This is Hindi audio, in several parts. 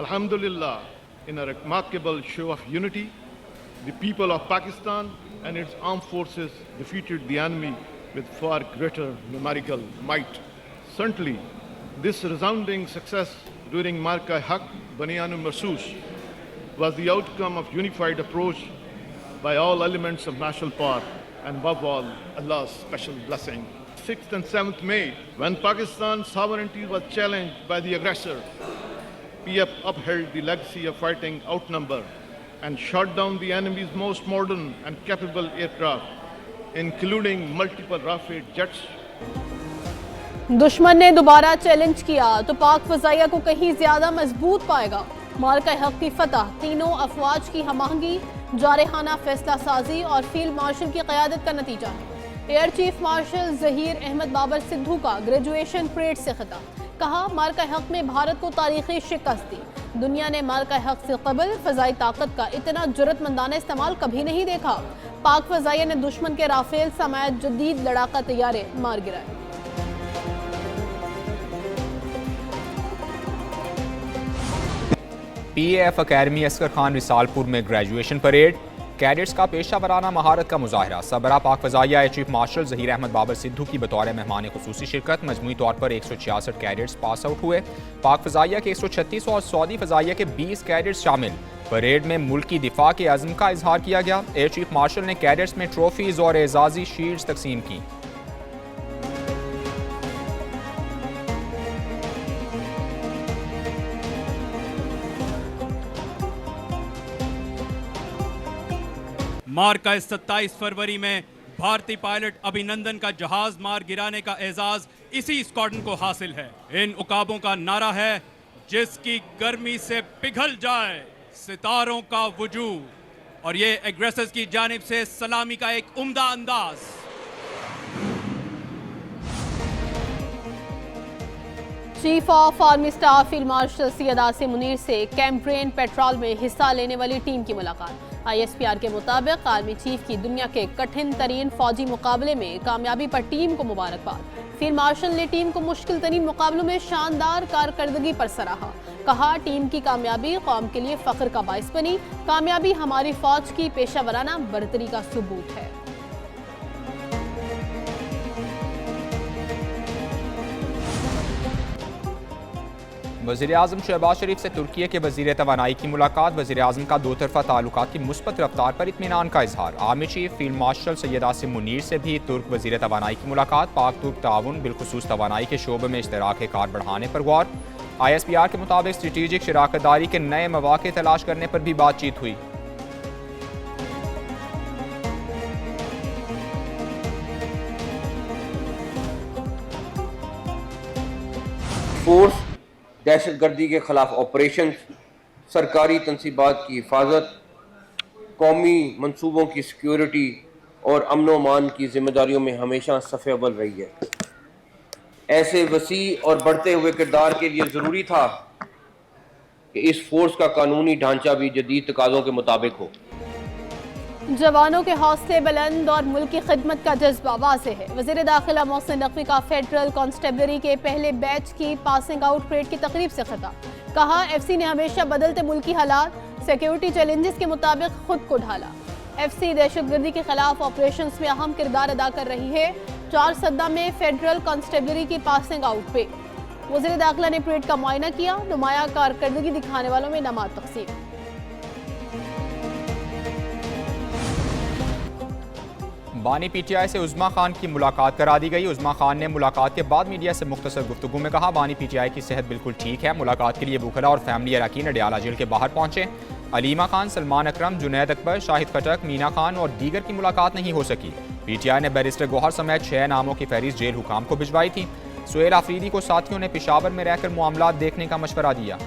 Alhamdulillah, in a remarkable show of unity, the people of Pakistan and its armed forces defeated the enemy with far greater numerical might. Certainly, this resounding success during Marka Haq Banyan Mahsoos was the outcome of unified approach by all elements of national power and above all, Allah's special blessing. 6th and 7th May, when Pakistan's sovereignty was challenged by the aggressor, PF upheld the legacy of fighting outnumbered and shot down the enemy's most modern and capable aircraft, including multiple Rafale jets. दुश्मन ने दोबारा चैलेंज किया तो पाक फजाइया को कहीं ज्यादा मजबूत पाएगा। मार्का हक की फतह तीनों अफवाज की हमआहंगी, जारहाना फैसला साजी और फील्ड मार्शल की क़यादत का नतीजा है। Air chief marshal Zaheer Ahmed Babar Sidhu का ग्रेजुएशन परेड से खिताब, कहा मार्का हक में भारत को तारीखी शिकस्त दी। दुनिया ने मार्का हक से कबल फजाई ताकत का इतना जुर्रतमंदाना इस्तेमाल कभी नहीं देखा। पाक फजाइया ने दुश्मन के राफेल समेत जदीद लड़ाका तैयारे मार गिराए। PAF अकेडमी असगर खान रिसालपुर में ग्रेजुएशन परेड, कैडेट्स का पेशा वराना महारत का मुजाहरा। सबरा पाक फजाइया air chief marshal Zaheer Ahmed Babar Sidhu की बतौर मेहमान खुसूसी शिरकत। मजमूई तौर पर 166 कैडेट्स पास आउट हुए। पाक फजाइया के 136 और सऊदी फजाइया के 20 कैडेट्स शामिल। परेड में मुल्क की दिफा के अज़्म का इजहार किया गया। एयर चीफ मार्शल ने कैडेट्स में ट्रॉफीज और एजाजी शील्ड्स तकसीम की। मार्का 27 फरवरी में भारतीय पायलट अभिनंदन का जहाज मार गिराने का एजाज इसी स्क्वाड्रन को हासिल है। इन उकाबों का नारा है, जिसकी गर्मी से पिघल जाए सितारों का वजूद, और ये एग्रेसर्स की जानिब से सलामी का एक उम्दा अंदाज। Chief of army staff field marshal Syed Asim Munir से कैंपेन पेट्रोल में हिस्सा लेने वाली टीम की मुलाकात। ISPR के मुताबिक आर्मी चीफ की दुनिया के कठिन तरीन फौजी मुकाबले में कामयाबी पर टीम को मुबारकबाद। फील्ड मार्शल ने टीम को मुश्किल तरीन मुकाबलों में शानदार कारकर्दगी पर सराहा। कहा, टीम की कामयाबी कौम के लिए फख्र का बाइस बनी। कामयाबी हमारी फौज की पेशा वराना बरतरी का सबूत है। वज़ीर-ए-आज़म शहबाज शरीफ से तुर्की के वज़ीर तवानाई की मुलाकात। वज़ीर-ए-आज़म का दो तरफ़ा ताल्लुकात की मुस्बत रफ्तार पर इत्मीनान का इजहार। Army chief field marshal Syed Asim Munir से भी तुर्क वज़ीर तवानाई की मुलाकात। पाक तुर्क ताउन बिलखुसूस तवानाई के शोबे में इश्तराक कार बढ़ाने पर गौर। ISPR के मुताबिक स्ट्रेटेजिक शराकतदारी के नए मौके तलाश करने पर भी बातचीत हुई। फोर्स दहशतगर्दी के खिलाफ ऑपरेशन, सरकारी तनसीबात की हिफाजत, कौमी मनसूबों की सिक्योरिटी और अमन व अमान की जिम्मेदारियों में हमेशा सफ़े अव्वल रही है। ऐसे वसी और बढ़ते हुए किरदार के लिए ज़रूरी था कि इस फोर्स का कानूनी ढांचा भी जदीद तकाज़ों के मुताबिक हो। जवानों के हौसले बुलंद और मुल्क की खिदमत का जज्बा वाज़ेह है। वज़ीर दाखिला मोहसिन नकवी का फेडरल कांस्टेबलरी के पहले बैच की पासिंग आउट परेड की तकरीब से खिताब। कहा, FC ने हमेशा बदलते मुल्की हालात, सिक्योरिटी चैलेंजेस के मुताबिक खुद को ढाला। FC दहशतगर्दी के खिलाफ ऑपरेशंस में अहम किरदार अदा कर रही है। 4 सद्दा में फेडरल कांस्टेबलरी की पासिंग आउट पे वज़ीर दाखिला ने परेड का मुआयना किया। नुमाया कारकर्दगी दिखाने वालों में नमाज तकसीम। बानी PTI से उज़्मा खान की मुलाकात करा दी गई। उज़्मा खान ने मुलाकात के बाद मीडिया से मुख्तसर गुफ्तगू में कहा, बानी PTI की सेहत बिल्कुल ठीक है। मुलाकात के लिए बुखला और फैमिली अरकान अडयाला जेल के बाहर पहुंचे। अलीमा खान, सलमान अकरम, जुनैद अकबर, शाहिद खटक, मीना खान और दीगर की मुलाकात नहीं हो सकी। PTI ने बैरिस्टर गौहर समेत 6 नामों की फहरिस्त जेल हुकाम को भिजवाई थी। सुहेल आफरीदी को साथियों ने पेशावर में रहकर मामलात देखने का मशवरा दिया।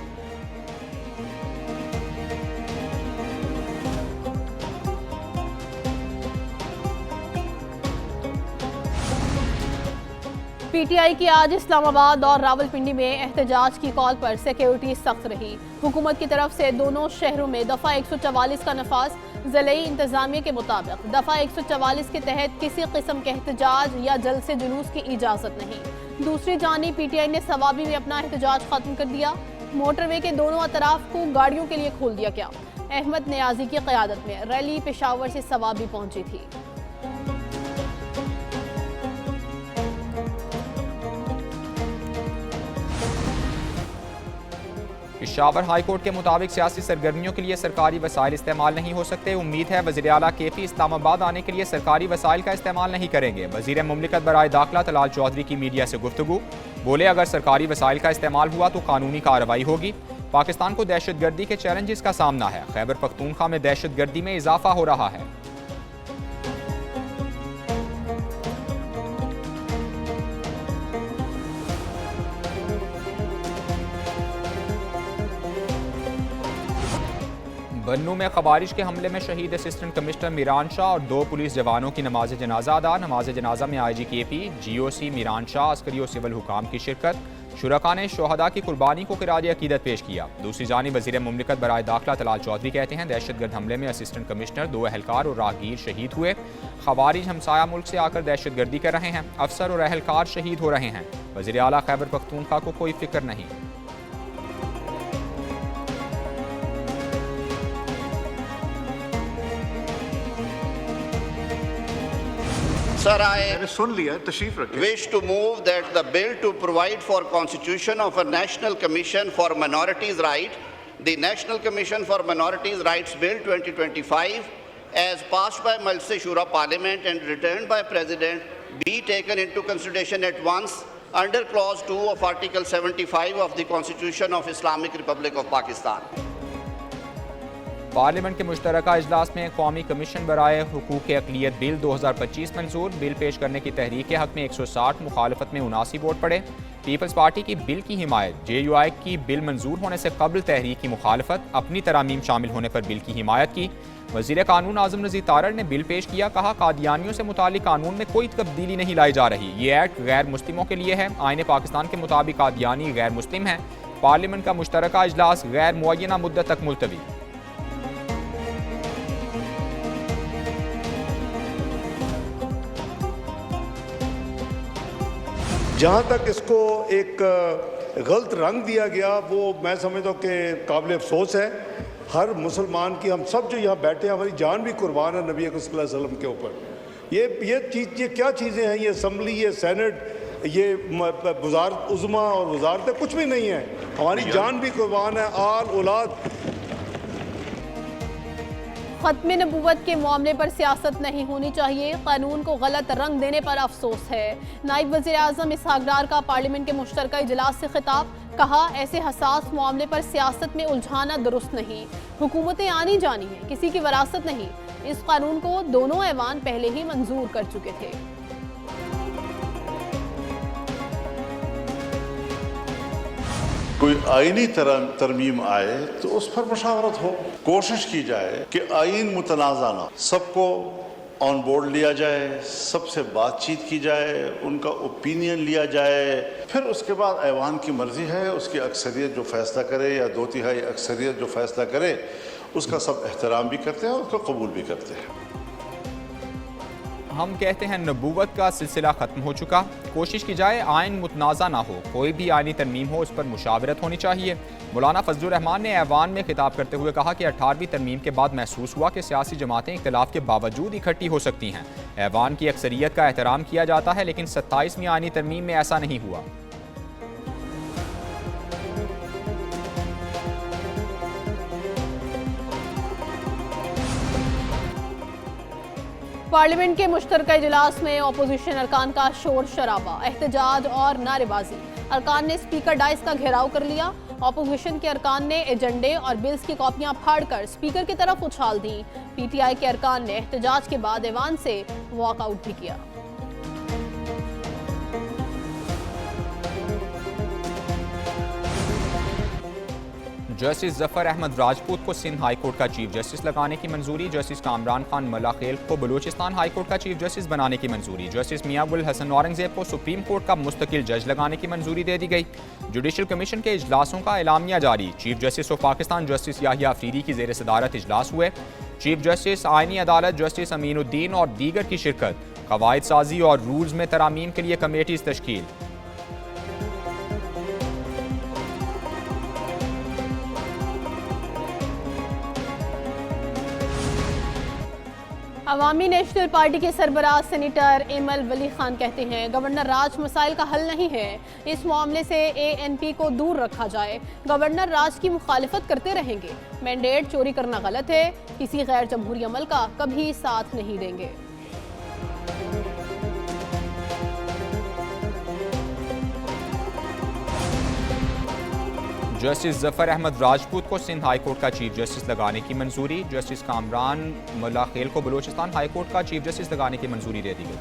PTI की आज इस्लामाबाद और रावलपिंडी में एहतजाज की कॉल पर सिक्योरिटी सख्त रही। हुकूमत की तरफ से दोनों शहरों में दफ़ा 144 का नफाज। ज़िले इंतजामिया के मुताबिक दफ़ा 144 के तहत किसी किस्म के एहतजाज या जलसे जुलूस की इजाज़त नहीं। दूसरी जानिब PTI ने सवाबी में अपना एहतजाज खत्म कर दिया। मोटरवे के दोनों अतराफ को गाड़ियों के लिए खोल दिया गया। अहमद नियाजी की क़यादत में रैली पेशावर से सवाब भी पहुंची थी। पेशावर हाईकोर्ट के मुताबिक सियासी सरगर्मियों के लिए सरकारी वसाइल इस्तेमाल नहीं हो सकते। उम्मीद है वज़ीर आला KP इस्लामाबाद आने के लिए सरकारी वसाइल का इस्तेमाल नहीं करेंगे। वज़ीर मुमलिकत बराए दाखिला तलाल चौधरी की मीडिया से गुफ्तगू, बोले अगर सरकारी वसाइल का इस्तेमाल हुआ तो कानूनी कार्रवाई होगी। पाकिस्तान को दहशतगर्दी के चैलेंजेस का सामना है। खैबर पख्तूनख्वा में दहशतगर्दी में इजाफा हो रहा है। बन्नू में खवारिज के हमले में शहीद असिस्टेंट कमिश्नर मीरान शाह और 2 पुलिस जवानों की नमाज जनाजा अदा। नमाज जनाजा में IG KP, GOC Miran Shah, Askari और सिविल हुकाम की शिरकत। शुरका ने शोहदा की कुर्बानी को खिराज अकीदत पेश किया। दूसरी जानिब वज़ीर मुमलिकत बराए दाखिला तलाल चौधरी कहते हैं दहशतगर्द हमले में असिस्टेंट कमिश्नर, 2 एहलकार और राहगीर शहीद हुए। खवारिज हमसाया मुल्क से आकर दहशतगर्दी कर रहे हैं। अफसर और एहलकार शहीद हो रहे हैं। वज़ीर आला खैबर पख्तूनख्वा को कोई फिक्र नहीं। Sir, I wish to move that the bill to provide for constitution of a National Commission for Minorities' Rights, the National Commission for Minorities' Rights Bill 2025, as passed by Majlis Shura Parliament and returned by President, be taken into consideration at once under Clause 2 of Article 75 of the Constitution of Islamic Republic of Pakistan. Parliament के मुश्तरका इजलास में कौमी कमीशन बराए हुकूक अक़लियत बिल 2025 मंजूर। बिल पेश करने की तहरीक के हक में 160, मुखालफत में 79 वोट पड़े। पीपल्स पार्टी की बिल की हिमायत, JUI की बिल मंजूर होने से कबल तहरीक की मुखालफत, अपनी तरामीम शामिल होने पर बिल की हिमायत की। वज़ीर कानून आज़म रज़ी तारड़ ने बिल पेश किया, कहा कादियानियों से मुतालिक कानून में कोई तब्दीली नहीं लाई जा रही। ये एक्ट गैर मुस्लिमों के लिए है। आईन पाकिस्तान के मुताबिक कादियानी गैर मुस्लिम है। पार्लियामेंट का मुश्तरका इजलास गैर मुअय्यना मुद्दत तक मुलतवी। जहाँ तक इसको एक गलत रंग दिया गया, वो मैं समझता हूँ कि काबिल अफसोस है। हर मुसलमान की, हम सब जो यहाँ बैठे हैं, हमारी जान भी कुर्बान है नबी अकरम सल्लल्लाहु अलैहि वसल्लम के ऊपर। ये क्या चीज़ें हैं? ये असम्बली, ये सेनेट, ये वज़ारत उज़्मा और वज़ारतें कुछ भी नहीं है। हमारी जान भी कुर्बान है, आल औलाद। खत्म नबूवत के मामले पर सियासत नहीं होनी चाहिए, कानून को गलत रंग देने पर अफसोस है। नायब वज़ीर आज़म इसहाक डार का पार्लियामेंट के मुश्तरका इजलास से खिताब, कहा ऐसे हसास मामले पर सियासत में उलझाना दुरुस्त नहीं। हुकूमतें आनी जानी है, किसी की वरासत नहीं। इस कानून को दोनों ऐवान पहले ही मंजूर कर चुके थे। कोई आईनी तरमीम आए तो उस पर मशावरत हो, कोशिश की जाए कि आईन मुतनाज़ा ना, सबको ऑन बोर्ड लिया जाए, सबसे बातचीत की जाए, उनका ओपिनियन लिया जाए। फिर उसके बाद ऐवान की मर्ज़ी है, उसकी अक्सरियत जो फैसला करे या 2/3 अक्सरियत जो फैसला करे, उसका सब एहतराम भी करते हैं और उसको कबूल भी करते हैं। हम कहते हैं नबूवत का सिलसिला ख़त्म हो चुका। कोशिश की जाए आइन मुतनाज़ा ना हो, कोई भी आइनी तरमीम हो उस पर मुशावरत होनी चाहिए। मौलाना फजलुर रहमान ने ऐवान में खिताब करते हुए कहा कि 18वीं तरमीम के बाद महसूस हुआ कि सियासी जमातें इख्तिलाफ के बावजूद इकट्ठी हो सकती हैं। ऐवान की अक्सरियत का एहतराम किया जाता है, लेकिन 27वीं आइनी तरमीम में ऐसा नहीं हुआ। पार्लियामेंट के मुश्तरका इजलास में अपोजिशन अरकान का शोर शराबा, एहतजाज और नारेबाजी। अरकान ने स्पीकर डाइस का घेराव कर लिया। अपोजिशन के अरकान ने एजेंडे और बिल्स की कॉपियां फाड़कर स्पीकर की तरफ उछाल दी। PTI के अरकान ने एहतजाज के बाद ऐवान से वॉकआउट भी किया। जस्टिस जफर अहमद राजपूत को सिंध हाई कोर्ट का चीफ जस्टिस लगाने की मंजूरी। जस्टिस कामरान खान मलाखेल को बलूचिस्तान हाई कोर्ट का चीफ जस्टिस बनाने की मंजूरी। जस्टिस मियां गुल हसन औरंगजेब को सुप्रीम कोर्ट का मुस्तकिल जज लगाने की मंजूरी दे दी गई। जुडिशल कमीशन के इजलासों का एलामिया जारी। Chief justice of Pakistan justice Yahya Afridi की जेर सदारत इजलास हुए। चीफ जस्टिस आईनी अदालत जस्टिस अमीनुद्दीन और दीगर की शिरकत। कवायद साजी और रूल्स में तरामीम के लिए कमेटीज तश्कील। अवामी नेशनल पार्टी के सरबराह सेनेटर एमएल वली खान कहते हैं गवर्नर राज मसाइल का हल नहीं है, इस मामले से एएनपी को दूर रखा जाए। गवर्नर राज की मुखालिफत करते रहेंगे। मैंडेट चोरी करना गलत है, किसी गैर जमहूरी अमल का कभी साथ नहीं देंगे। जस्टिस जफर अहमद राजपूत को सिंध हाई कोर्ट का चीफ जस्टिस लगाने की मंजूरी। जस्टिस कामरान मुल्ला खेल को बलूचिस्तान हाई कोर्ट का चीफ जस्टिस लगाने की मंजूरी दे दी गई।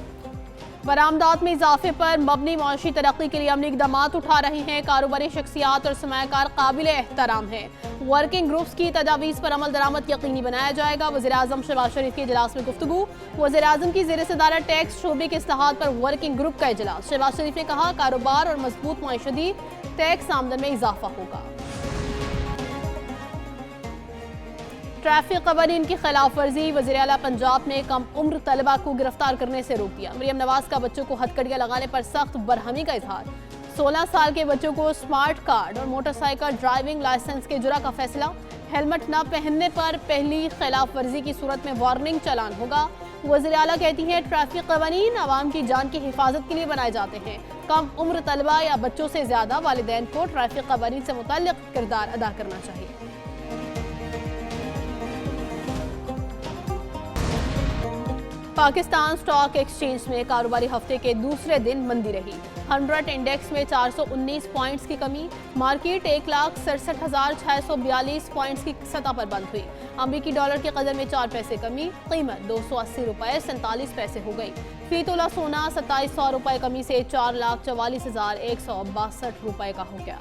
बरामदात में इजाफे पर मबनी माशी तरक्की के लिए अमली इकदाम उठा रहे हैं। कारोबारी शख्सियात और सरमायाकार काबिल एहतराम हैं। वर्किंग ग्रुप्स की तजावीज़ पर अमल दरामद यकीनी बनाया जाएगा। वज़ीर-ए-आज़म शहबाज शरीफ के इजलास में गुफ्तगू। वज़ीर-ए-आज़म की ज़ेर सदारत टैक्स शोबे के इस्लाहात पर वर्किंग ग्रुप का इजलास। शहबाज शरीफ ने कहा कारोबार और मजबूत माशदी टैक्स आमदन में इजाफा होगा। ट्रैफिक कवानीन की खिलाफ वर्जी। वज़ीर आला पंजाब ने कम उम्र तलबा को गिरफ्तार करने से रोक दिया। मरियम नवाज का बच्चों को हथकड़ियाँ लगाने पर सख्त बरहमी का इजहार। 16 साल के बच्चों को स्मार्ट कार्ड और मोटरसाइकिल ड्राइविंग लाइसेंस के जुर्म का फैसला। हेलमेट न पहनने पर पहली खिलाफ वर्जी की सूरत में वार्निंग चालान होगा। वज़ीर आला कहती हैं ट्रैफिक कवानीन आवाम की जान की हिफाजत के लिए बनाए जाते हैं। कम उम्र तलबा या बच्चों से ज्यादा वालिदैन को ट्रैफिक कवानीन से मुतल्लिक किरदार अदा करना चाहिए। पाकिस्तान स्टॉक एक्सचेंज में कारोबारी हफ्ते के दूसरे दिन मंदी रही। 100 इंडेक्स में 419 पॉइंट्स की कमी। मार्केट 1,67,642 पॉइंट्स की सतह पर बंद हुई। अमरीकी डॉलर के कदर में 4 पैसे कमी। कीमत 280 रुपये 47 पैसे हो गई। फी तोला सोना 2700 रुपये कमी से 4,44,162 रुपये का हो गया।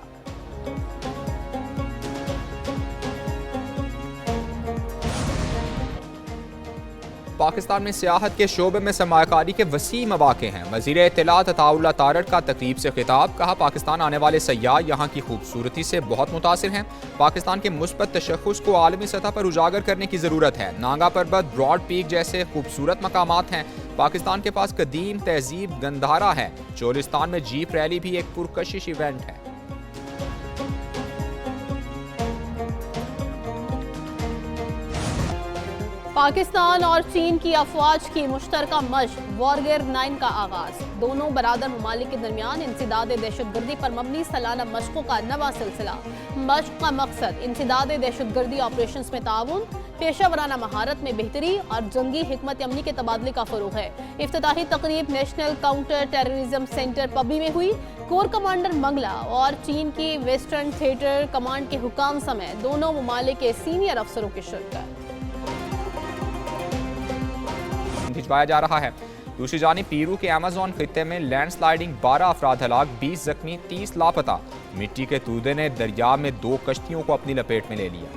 पाकिस्तान में सियाहत के शोबे में सरमायाकारी के वसी मौक़े हैं। वज़ीर इत्तलात अताउल्लाह तारड़ का तकरीब से खिताब। कहा पाकिस्तान आने वाले सयाह यहाँ की खूबसूरती से बहुत मुतासिर हैं। पाकिस्तान के मुस्बत तशख़्ख़ुस को आलमी सतह पर उजागर करने की ज़रूरत है। नांगा पर्वत, ब्रॉड पीक जैसे खूबसूरत मकामात हैं। पाकिस्तान के पास कदीम तहजीब गंधारा है। चोलिस्तान में जीप रैली भी एक पुरकशिश इवेंट है। पाकिस्तान और चीन की अफवाज की मुश्तरका मशक वॉरगेयर 9 का आगाज। दोनों बरादर ममालिक के दरमियान इंसदाद दहशतगर्दी पर मबनी सालाना मशकों का नवा सिलसिला। मशक का मकसद इंसदाद दहशतगर्दी ऑपरेशन में ताउन, पेशा वराना महारत में बेहतरी और जंगी हिकमत अमली के तबादले का फरोग है। इफ्तिताही तकरीब नेशनल काउंटर टेररिज्म सेंटर पबी में हुई। कोर कमांडर मंगला और चीन की वेस्टर्न थिएटर कमांड के हुकाम समेत दोनों ममालिक के सीनियर अफसरों की शिरकत भिजवाया जा रहा है। दूसरी जानिब पीरू के अमेज़न खित्ते में लैंडस्लाइडिंग 12 अफराद हलाक, 20 जख्मी, 30 लापता। मिट्टी के तूदे ने दरिया में 2 कश्तियों को अपनी लपेट में ले लिया।